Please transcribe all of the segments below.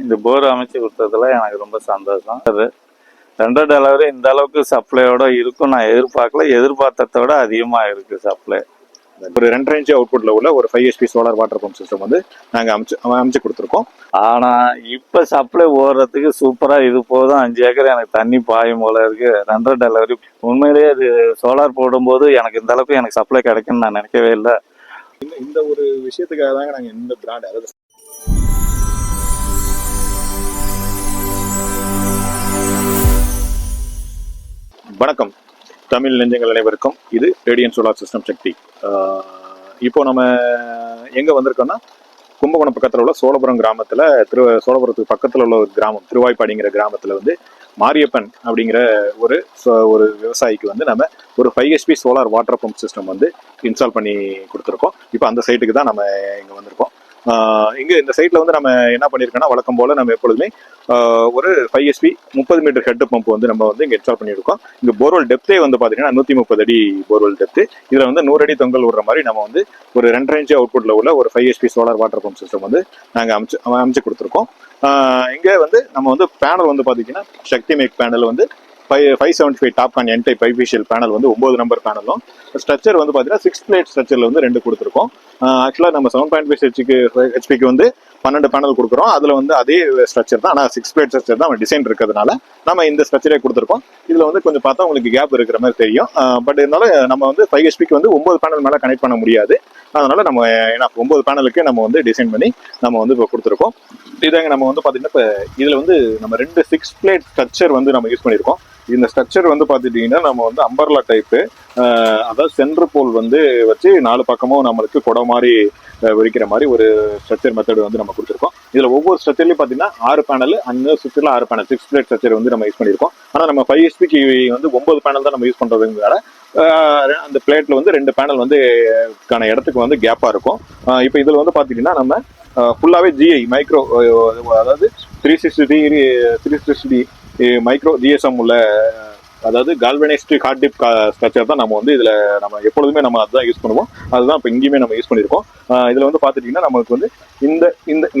இந்த போர் அமைச்சு கொடுத்ததுல எனக்கு ரொம்ப சந்தோஷம். அது 2 டெலிவரி இந்த அளவுக்கு சப்ளையோட இருக்கும் நான் எதிர்பார்க்கல. எதிர்பார்த்ததை விட அதிகமாக இருக்கு சப்ளை. ஒரு 2.5 இன்ச் அவுட்புட்ல உள்ள ஒரு 5 HP solar water pump system வந்து நாங்க அமைச்சு கொடுத்துருக்கோம். ஆனா இப்ப சப்ளை ஓடுறதுக்கு சூப்பரா இது போதும். 5 ஏக்கர் எனக்கு தண்ணி பாயும் போல இருக்கு. 2 டெலிவரி உண்மையிலேயே அது சோலார் போடும்போது எனக்கு இந்த அளவுக்கு எனக்கு சப்ளை கிடைக்கும்னு நான் நினைக்கவே இல்லை. இந்த ஒரு விஷயத்துக்காக தாங்க நாங்க இந்த பிராண்ட், அதாவது வணக்கம் தமிழ் நெஞ்சங்கள் அனைவருக்கும். இது ரேடியன்ட் சோலார் சிஸ்டம் சக்தி. இப்போ நம்ம எங்க வந்திருக்கோம்னா, கும்பகோணம் பக்கத்தில் உள்ள சோழபுரம் கிராமத்தில், சோழபுரத்துக்கு பக்கத்தில் உள்ள ஒரு கிராமம் திருவாய்ப்பாடிங்கிற கிராமத்தில் வந்து மாரியப்பன் அப்படிங்கிற ஒரு விவசாயிக்கு வந்து நம்ம ஒரு 5 HP solar water pump system வந்து இன்ஸ்டால் பண்ணி கொடுத்துருக்கோம். இப்போ அந்த சைட்டுக்கு தான் நம்ம இங்கே வந்திருக்கோம். இங்கே இந்த சைட்டில் வந்து நம்ம என்ன பண்ணியிருக்கோம்னா, வழக்கம் போல் நம்ம எப்பொழுதுமே ஒரு 5 HP 30 மீட்டர் ஹெட் பம்ப் வந்து நம்ம வந்து இங்கே இன்ஸ்டால் பண்ணியிருக்கோம். இங்கே போர்வெல் டெப்த்தே வந்து பார்த்தீங்கன்னா 130 அடி போர்வெல் டெப்த்து. இதில் வந்து 100 அடி தொங்கல் விடுற மாதிரி நம்ம வந்து ஒரு 2.5 இன்ச் அவுட்புட்டில் உள்ள ஒரு 5 HP solar water pump system வந்து நாங்கள் அமைச்சு கொடுத்துருக்கோம். இங்கே வந்து நம்ம வந்து பேனல் வந்து பார்த்தீங்கன்னா சக்தி மேக் பேனல் வந்து 575 டாப்கான் என் டைப் ஐபிஷியல் பேனல் வந்து 9 நம்பர் பேனலும், ஸ்ட்ரக்சர் வந்து பார்த்தீங்கன்னா 6 பிளேட் ஸ்ட்ரக்சரில் வந்து 2 கொடுத்துருக்கோம். ஆக்சுவலாக நம்ம 7.5 ஹெச்பிக்கு வந்து 12 பேனல் கொடுக்குறோம். அதில் வந்து அதே ஸ்ட்ரக்சர் தான், ஆனால் 6 பிளேட் ஸ்ட்ரக்சர் தான் டிசைன் இருக்கிறதுனால நம்ம இந்த ஸ்ட்ரக்சரே கொடுத்துருக்கோம். இதில் வந்து கொஞ்சம் பார்த்தா உங்களுக்கு கேப் இருக்கிற மாதிரி தெரியும். பட் இருந்தாலும் நம்ம வந்து 5 ஹெச்பிக்கு வந்து 9 பேனல் மேலே கனெக்ட் பண்ண முடியாது. அதனால நம்ம 9 பேனலுக்கு நம்ம வந்து டிசைன் பண்ணி நம்ம வந்து இப்போ கொடுத்துருக்கோம். இதாங்க நம்ம வந்து பார்த்தீங்கன்னா இப்போ இதில் வந்து நம்ம 2 6 பிளேட் ஸ்ட்ரக்சர் வந்து நம்ம யூஸ் பண்ணியிருக்கோம். இந்த ஸ்ட்ரக்சர் வந்து பார்த்துட்டிங்கன்னா நம்ம வந்து அம்பர்லா டைப்பு, அதாவது சென்ட்ரு போல் வந்து வச்சு 4 பக்கமும் நம்மளுக்கு குடம் மாதிரி விரிக்கிற மாதிரி ஒரு ஸ்ட்ரக்சர் மெத்தட் வந்து நம்ம கொடுத்துருக்கோம். இதில் ஒவ்வொரு ஸ்ட்ரக்சர்லையும் பார்த்தீங்கன்னா 6 பேனல், அந்த சுற்றில் 6 பேனல் 6 பிளேட் ஸ்ட்ரக்சர் வந்து நம்ம யூஸ் பண்ணியிருக்கோம். ஆனால் நம்ம 5 ஹெச்பிக்கு வந்து 9 பேனல் தான் நம்ம யூஸ் பண்ணுறதுனால அந்த பிளேட்டில் வந்து 2 பேனல் வந்து இடத்துக்கு வந்து கேப்பாக இருக்கும். இப்போ இதில் வந்து பார்த்திங்கன்னா நம்ம ஃபுல்லாகவே ஜிஐ மைக்ரோ, அதாவது 360 மைக்ரோ ஜிஎஸ்எம் உள்ள, அதாவது கால்வனைஸ்டு ஹார்ட் டிப் ஸ்ட்ரக்சர் தான் நம்ம வந்து இதில் நம்ம எப்பொழுதுமே நம்ம அதுதான் யூஸ் பண்ணுவோம். அதுதான் இப்போ இங்கேயுமே நம்ம யூஸ் பண்ணியிருக்கோம். இதில் வந்து பார்த்துட்டிங்கன்னா நமக்கு வந்து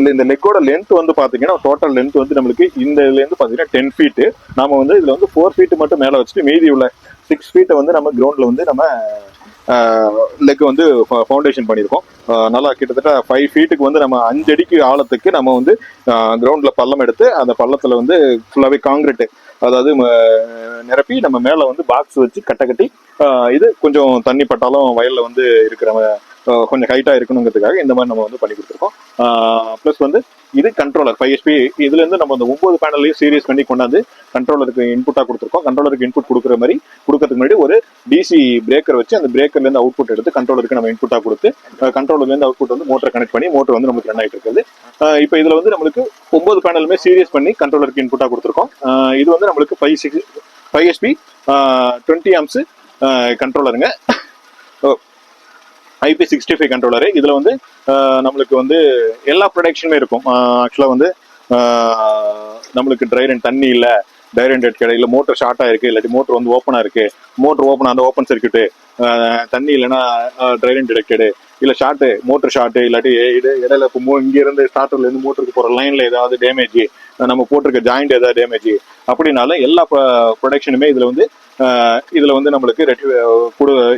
இந்த லெக்கோட லென்த் வந்து பார்த்தீங்கன்னா டோட்டல் லென்த் வந்து நம்மளுக்கு இந்த இதுலேருந்து பார்த்தீங்கன்னா 10 ஃபீட்டு. நம்ம வந்து இதில் வந்து 4 ஃபீட்டு மட்டும் மேலே வச்சுட்டு மீதி உள்ள 6 ஃபீட்டை வந்து நம்ம கிரவுண்டில் வந்து நம்ம லெக் வந்து ஃபவுண்டேஷன் பண்ணியிருக்கோம். நல்லா கிட்டத்தட்ட 5 ஃபீட்டுக்கு வந்து நம்ம 5 அடிக்கு ஆழத்துக்கு நம்ம வந்து கிரவுண்டில் பள்ளம் எடுத்து அந்த பள்ளத்தில் வந்து ஃபுல்லாகவே காங்கிரீட்டு, அதாவது நிரப்பி நம்ம மேலே வந்து பாக்ஸ் வச்சு கட்டி இது கொஞ்சம் தண்ணி பட்டாலும் வயலில் வந்து இருக்கிற கொஞ்சம் ஹைட்டாக இருக்கணுங்கிறதுக்காக இந்த மாதிரி நம்ம வந்து பண்ணி கொடுத்துருக்கோம். ப்ளஸ் வந்து இது கண்ட்ரோலர் 5 HP. இதுலேருந்து நம்ம அந்த 9 பேனல்லையும் சீரியஸ் பண்ணி கொண்டாந்து கண்ட்ரோலருக்கு இன்புட்டாக கொடுத்துருக்கோம். கண்ட்ரோலருக்கு இன்புட் கொடுக்கறதுக்கு முன்னாடி ஒரு டிசி பிரேக்கர் வச்சு அந்த பிரேக்கர்லேருந்து அவுட்புட் எடுத்து கண்ட்ரோலருக்கு நம்ம இன்புட்டாக கொடுத்து கண்ட்ரோலர்லேருந்து அவுட்புட் வந்து மோட்டரை கனெக்ட் பண்ணி மோட்டர் வந்து நமக்கு ரன் ஆகிட்டு இருக்குது. இப்போ இதில் வந்து நம்மளுக்கு 9 பேனலுமே சீரியஸ் பண்ணி கண்ட்ரோலருக்கு இன்புட்டாக கொடுத்துருக்கோம். இது வந்து நம்மளுக்கு 5 HP 20 ஆம்ஸ் கண்ட்ரோலருங்க, IP65 கண்ட்ரோலரு. இதில் வந்து நம்மளுக்கு வந்து எல்லா ப்ரொடக்ஷனுமே இருக்கும். ஆக்சுவலாக வந்து நம்மளுக்கு ட்ரை ரன் தண்ணி இல்லை, டைரண்டட் கிடையாது, மோட்டர் ஷார்ட்டாக இருக்குது, இல்லாட்டி மோட்டர் வந்து ஓப்பனாக இருக்குது, மோட்டர் ஓப்பனாக அந்த ஓப்பன் சர்க்கியூட்டு, தண்ணி இல்லைன்னா ட்ரைரன் டிடெக்டடு, இல்லை ஷார்ட்டு மோட்டர் ஷார்ட்டு, இல்லாட்டி இடையில இப்போ இங்கேருந்து ஸ்டார்டர்லேருந்து மோட்டருக்கு போகிற லைனில் ஏதாவது டேமேஜ், நம்ம போட்டிருக்க ஜாயிண்ட் ஏதாவது டேமேஜ் அப்படின்னாலும் எல்லா ப்ரொடக்ஷனுமே இதில் வந்து நம்மளுக்கு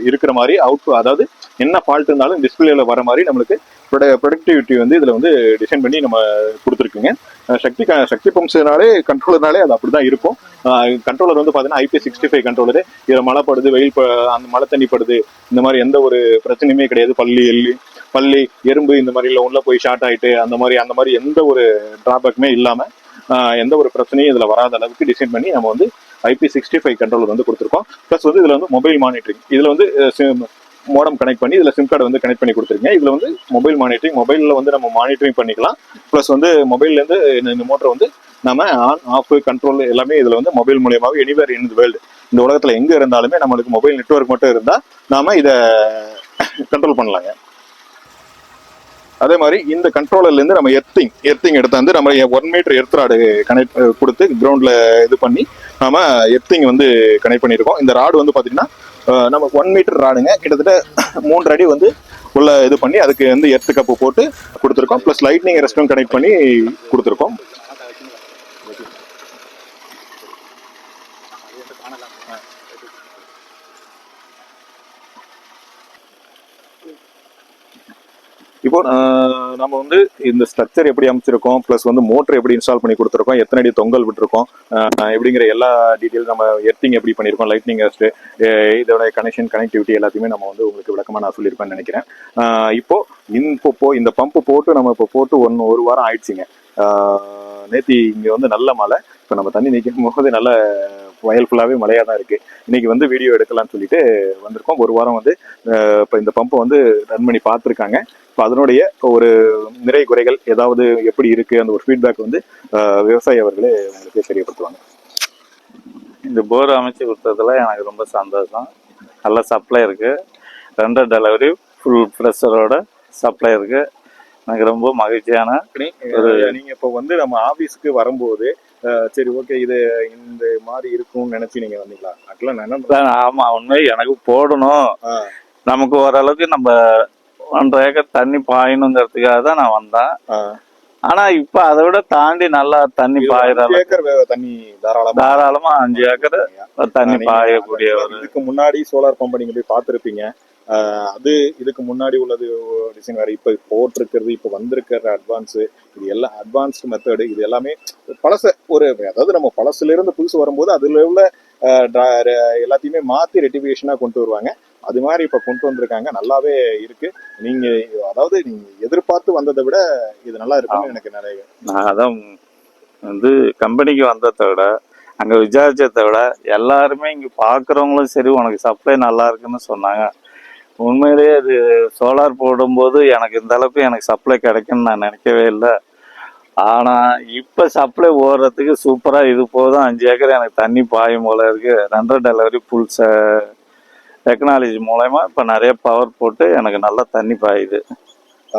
இருக்கிற மாதிரி அதாவது என்ன ஃபால்ட் இருந்தாலும் டிஸ்பிளேல வர மாதிரி நம்மளுக்கு ப்ரொடக்டிவிட்டி வந்து இதில் வந்து டிசைன் பண்ணி நம்ம கொடுத்துருக்குங்க. சக்தி பம்ப்ஸ்னாலே கண்ட்ரோலர்னாலே அது அப்படி தான் இருக்கும். கண்ட்ரோலர் வந்து பார்த்தீங்கன்னா IP65 கண்ட்ரோலரு. இதில் மழை படுது, அந்த மழை தண்ணி படுது, இந்த மாதிரி எந்த ஒரு பிரச்சனையுமே கிடையாது. பள்ளி எறும்பு இந்த மாதிரி உள்ள போய் ஷார்ட் ஆகிட்டு அந்த மாதிரி எந்த ஒரு டிராபேக்குமே இல்லாமல் எந்த ஒரு பிரச்சனையும் இதில் வராத அளவுக்கு டிசைன் பண்ணி நம்ம வந்து IP65 கண்ட்ரோலர் வந்து கொடுத்துருக்கோம். ப்ளஸ் வந்து இதில் வந்து மொபைல் மானிட்டரிங், இதில் வந்து மோடம் கனெக்ட் பண்ணி இதில் சிம் கார்டு வந்து கனெக்ட் பண்ணி கொடுத்துருங்க. இதில் வந்து மொபைல் மானிட்டரிங், மொபைலில் வந்து நம்ம மானிட்டரிங் பண்ணிக்கலாம். ப்ளஸ் வந்து மொபைல்லேருந்து இந்த மோட்டரை வந்து நம்ம ஆன் ஆஃப் கண்ட்ரோல் எல்லாமே இதில் வந்து மொபைல் மூலியமாகவே எனிவேர் இன் தி வேர்ல்டு, இந்த உலகத்தில் எங்கே இருந்தாலுமே நம்மளுக்கு மொபைல் நெட்வொர்க் மட்டும் இருந்தால் நாம இதை கண்ட்ரோல் பண்ணலாங்க. அதே மாதிரி இந்த கண்ட்ரோலர்லேருந்து நம்ம எர்த்திங் எடுத்து வந்து நம்ம 1 மீட்டர் எர்த்ராடு கனெக்ட் கொடுத்து கிரவுண்டில் இது பண்ணி நம்ம எர்த்திங் வந்து கனெக்ட் பண்ணியிருக்கோம். இந்த ராடு வந்து பார்த்தீங்கன்னா நம்ம 1 மீட்டர் ராடுங்க, கிட்டத்தட்ட 3 அடி வந்து உள்ள இது பண்ணி அதுக்கு வந்து எர்த்து கப்பு போட்டு கொடுத்துருக்கோம். ப்ளஸ் லைட்னிங் ரெஸ்ட்டும் கனெக்ட் பண்ணி கொடுத்துருக்கோம். இப்போ நம்ம வந்து இந்த ஸ்ட்ரக்சர் எப்படி அமைச்சிருக்கோம், ப்ளஸ் வந்து மோட்டர் எப்படி இன்ஸ்டால் பண்ணி கொடுத்துருக்கோம், எத்தனை அடி தொங்கல் விட்டுருக்கோம், எப்படிங்கிற எல்லா டீட்டெயில், நம்ம எர்த்திங் எப்படி பண்ணியிருக்கோம், லைட்னிங் அஸ்ட், இதோட கனெக்டிவிட்டி எல்லாத்தையுமே நம்ம வந்து உங்களுக்கு விளக்கமாக நான் சொல்லியிருப்பேன்னு நினைக்கிறேன். இப்போ இந்த பம்பு போட்டு நம்ம இப்போ போட்டு ஒரு வாரம் ஆயிடுச்சுங்க. நேத்தி இங்கே வந்து நல்ல மழை. இப்போ நம்ம தண்ணி நிற்கும் போது நல்ல வயல் ஃபுல்லாகவே மழையாக தான் இருக்குது. இன்னைக்கு வந்து வீடியோ எடுக்கலாம்னு சொல்லிட்டு வந்திருக்கோம். ஒரு வாரம் வந்து இப்போ இந்த பம்பை வந்து ரன் பண்ணி பார்த்துருக்காங்க. இப்போ அதனுடைய ஒரு நிறை குறைகள் ஏதாவது எப்படி இருக்குது அந்த ஒரு ஃபீட்பேக் வந்து விவசாயி அவர்களே உங்களுக்கு தெரியப்படுத்துவாங்க. இந்த போர் அமைச்சு கொடுத்ததுல எனக்கு ரொம்ப சந்தோஷம். நல்ல சப்ளை இருக்குது. 2 டெலிவரி ஃபுல் ப்ரெஷரோட சப்ளை இருக்குது. எனக்கு ரொம்ப மகிழ்ச்சியான நீங்க இப்போ வந்து நம்ம ஆபீஸ்க்கு வரும்போது சரி ஓகே இது இந்த மாதிரி இருக்கும்னு நினைச்சு நீங்க வந்தீங்களா? ஆக்சுவலா ஆமா, உண்மை எனக்கு போடணும், நமக்கு ஓரளவுக்கு நம்ம 1.5 ஏக்கர் தண்ணி பாயணுங்கிறதுக்காக தான் நான் வந்தேன். ஆனா இப்ப அதை விட தாண்டி நல்லா தண்ணி பாயிற ஏக்கர் தண்ணி தாராளமா 5 ஏக்கர் தண்ணி பாயக்கூடிய இதுக்கு முன்னாடி சோலார் பம்ப் நீங்க போய் பார்த்துருப்பீங்க. அது இதுக்கு முன்னாடி உள்ளது டிசைன் வேற, இப்ப போட்டிருக்கிறது, இப்ப வந்திருக்கிற அட்வான்ஸ், இது எல்லாம் அட்வான்ஸ்டு மெத்தடு. இது எல்லாமே பழச அதாவது நம்ம பழசுல இருந்து புதுசு வரும்போது அதுல உள்ள எல்லாத்தையுமே மாத்தி ரெட்டிபிகேஷனா கொண்டு வருவாங்க. அது மாதிரி இப்ப கொண்டு வந்திருக்காங்க. நல்லாவே இருக்கு. நீங்க அதாவது நீங்க எதிர்பார்த்து வந்ததை விட இது நல்லா இருக்குன்னு எனக்கு நிறைய. நான் அதான் வந்து கம்பெனிக்கு வந்ததை விட அங்க விசாரிச்சதை விட எல்லாருமே இங்க பாக்குறவங்களும் சரி உனக்கு சப்ளை நல்லா இருக்குன்னு சொன்னாங்க. உண்மையிலேயே அது சோலார் போடும்போது எனக்கு இந்த அளவுக்கு எனக்கு சப்ளை கிடைக்குன்னு நான் நினைக்கவே இல்லை. ஆனா இப்ப சப்ளை ஓடுறதுக்கு சூப்பரா இது போதும் 5 ஏக்கர் எனக்கு தண்ணி பாயும் போல இருக்கு. 2 டெலிவரி ஃபுல் டெக்னாலஜி மூலயமா இப்ப நிறைய பவர் போட்டு எனக்கு நல்லா தண்ணி பாயுது.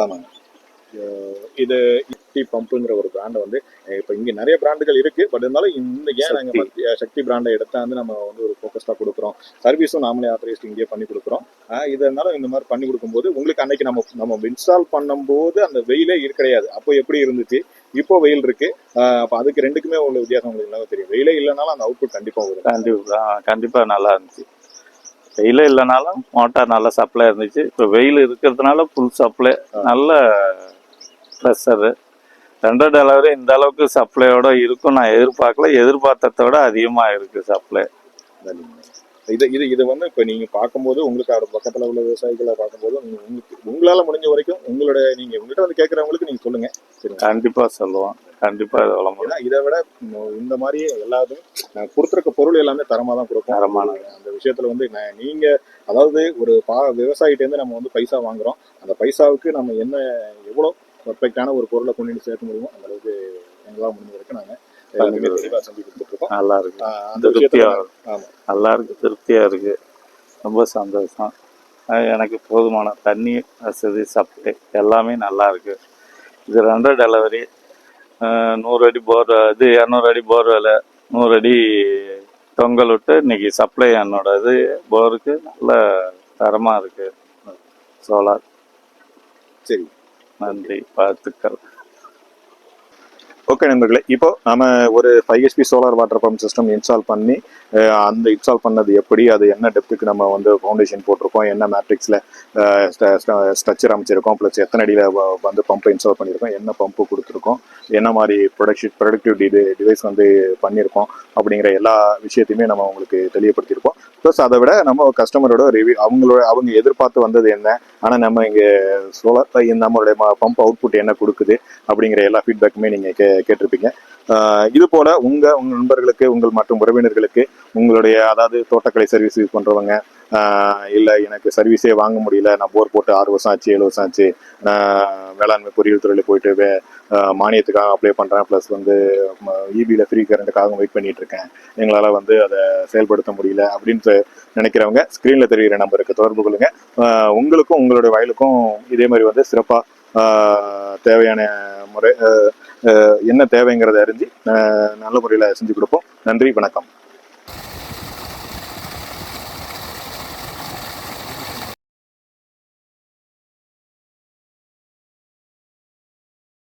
ஆமாங்க. இது பம்புங்கிற ஒரு பிராண்டை வந்து இப்போ இங்கே நிறைய பிராண்டுகள் இருக்கு. பட் இருந்தாலும் இந்த ஏன் நாங்கள் சக்தி பிராண்டை எடுத்தா வந்து நம்ம வந்து ஒரு ஃபோக்கஸ்டாக கொடுக்குறோம். சர்வீஸும் நாமளே ஆத்தரைஸ்ட் இங்கே பண்ணி கொடுக்குறோம். இது இருந்தாலும் இந்த மாதிரி பண்ணி கொடுக்கும்போது உங்களுக்கு அன்னைக்கு நம்ம இன்ஸ்டால் பண்ணும்போது அந்த வெயிலே கிடையாது. அப்போ எப்படி இருந்துச்சு, இப்போ வெயில் இருக்கு. அப்போ அதுக்கு ரெண்டுக்குமே உள்ள வித்தியாசம் உங்களுக்கு நல்லா தெரியும். வெயிலே இல்லைனாலும் அந்த அவுட்புட் கண்டிப்பாக வரும். கண்டிப்பா நல்லா இருந்துச்சு. வெயிலே இல்லைனாலும் மோட்டார் நல்லா சப்ளை இருந்துச்சு. இப்போ வெயில் இருக்கிறதுனால ஃபுல் சப்ளை நல்ல ப்ரெஷரு. 2 டெலிவரி இந்த அளவுக்கு சப்ளையோட இருக்கும் நான் எதிர்பார்க்கல. எதிர்பார்த்ததை விட அதிகமாக இருக்கு சப்ளை. இது வந்து இப்போ நீங்க பார்க்கும்போது உங்களுக்கு அவர் பக்கத்துல உள்ள விவசாயிகளை பார்க்கும்போது உங்களால முடிஞ்ச வரைக்கும் உங்கள்கிட்ட வந்து கேட்கறவங்களுக்கு நீங்க சொல்லுங்க. கண்டிப்பா சொல்லுவோம். கண்டிப்பா இதை விட இந்த மாதிரி எல்லாத்தையும் கொடுத்துருக்க பொருள் எல்லாமே தரமா தான் கொடுக்கும். தரமான அந்த விஷயத்துல வந்து நீங்க அதாவது ஒரு விவசாயிட்ட இருந்து நம்ம வந்து பைசா வாங்குறோம். அந்த பைசாவுக்கு நம்ம என்ன எவ்வளவு பர்ஃபெக்டான ஒரு பொருளை கொண்டு சேர்க்க முடியுமோ அந்த அளவுக்கு எங்களால் முடிஞ்ச வரைக்கும் நாங்க தெளிவாக செஞ்சு கொடுத்துருக்கோம். நல்லா இருக்கு, திருப்தியா நல்லா இருக்கு, திருப்தியா இருக்கு. ரொம்ப சந்தோஷம். எனக்கு போதுமான தண்ணி வசதி சப்ளை எல்லாமே நல்லா இருக்கு. இது 2 டெலிவரி 100 அடி போர், இது 200 அடி போர்வெல், 100 அடி தொங்கல் விட்டு இன்னைக்கு சப்ளை என்னோட இது போருக்கு நல்ல தரமா இருக்கு சோலார். சரி, நன்றி, வாழ்த்துக்கள். ஓகே நண்பர்களே, இப்போ நம்ம ஒரு 5 HP solar water pump system install பண்ணி அந்த இன்ஸ்டால் பண்ணது எப்படி, அது என்ன டெப்த்துக்கு நம்ம வந்து ஃபவுண்டேஷன் போட்டிருக்கோம், என்ன மேட்ரிக்ஸில் ஸ்ட்ரக்சர் அமைச்சிருக்கோம், ப்ளஸ் எத்தனை அடியில் வந்து பம்பை இன்ஸ்டால் பண்ணியிருக்கோம், என்ன பம்பு கொடுத்துருக்கோம், என்ன மாதிரி ப்ரொடக்டிவ் டிவைஸ் வந்து பண்ணியிருக்கோம் அப்படிங்கிற எல்லா விஷயத்தையுமே நம்ம உங்களுக்கு தெளிவுபடுத்தியிருக்கோம். ப்ளஸ் அதை விட நம்ம கஸ்டமரோட ரிவ்யூ, அவங்க எதிர்பார்த்து வந்தது என்ன, ஆனால் நம்ம இங்கே சோலார் நம்மளுடைய பம்ப் அவுட்புட் என்ன கொடுக்குது அப்படிங்கிற எல்லா ஃபீட்பேக்குமே நீங்கள் கேட்டிருப்பீங்க. இது போல உங்க நண்பர்களுக்கு, உங்கள் மற்றும் உறவினர்களுக்கு, உங்களுடைய அதாவது தோட்டக்கலை சர்வீஸ் யூஸ் பண்றவங்க, இல்லை எனக்கு சர்வீஸே வாங்க முடியல, நான் போர் போட்டு 6 வருஷம் ஆச்சு 7 வருஷம் ஆச்சு, வேளாண்மை பொறியியல் துறையில் போயிட்டு மானியத்துக்காக அப்ளை பண்ணுறேன், ப்ளஸ் வந்து இபியில் ஃப்ரீ கரண்ட்டுக்காக வெயிட் பண்ணிட்டு இருக்கேன், எங்களால் வந்து அதை செயல்படுத்த முடியல அப்படின்னு நினைக்கிறவங்க ஸ்க்ரீனில் தெரிகிற நம்பருக்கு தொடர்பு கொள்ளுங்க. உங்களுக்கும் உங்களுடைய வயலுக்கும் இதே மாதிரி வந்து சிறப்பாக தேவையான முறை என்ன தேவைங்கிறத அறிஞ்சு நல்ல முறையில் செஞ்சு கொடுப்போம். நன்றி, வணக்கம்.